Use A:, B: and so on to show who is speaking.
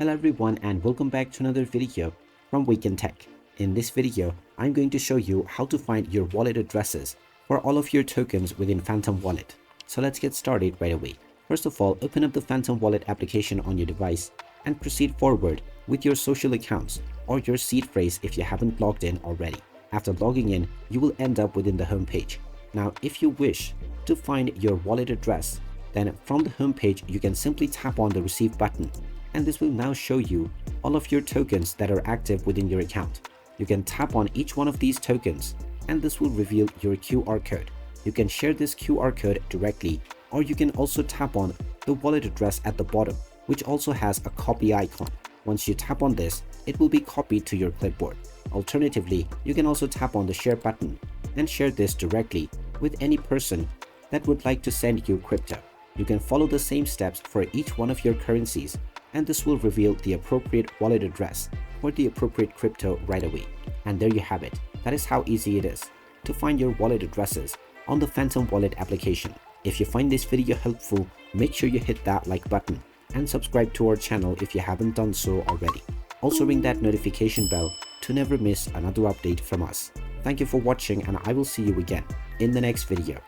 A: Hello everyone and welcome back to another video from Wake&Tech. In this video, I'm going to show you how to find your wallet addresses for all of your tokens within Phantom Wallet. So let's get started right away. First of all, open up the Phantom Wallet application on your device and proceed forward with your social accounts or your seed phrase if you haven't logged in already. After logging in, you will end up within the home page. Now, if you wish to find your wallet address, then from the home page, you can simply tap on the receive button, and this will now show you all of your tokens that are active within your account. You can tap on each one of these tokens, and this will reveal your QR code. You can share this QR code directly, or you can also tap on the wallet address at the bottom, which also has a copy icon. Once you tap on this, it will be copied to your clipboard. Alternatively, you can also tap on the share button and share this directly with any person that would like to send you crypto. You can follow the same steps for each one of your currencies, and this will reveal the appropriate wallet address for the appropriate crypto right away. And there you have it. That is how easy it is to find your wallet addresses on the Phantom Wallet application. If you find this video helpful, make sure you hit that like button and subscribe to our channel if you haven't done so already. Also ring that notification bell to never miss another update from us. Thank you for watching, and I will see you again in the next video.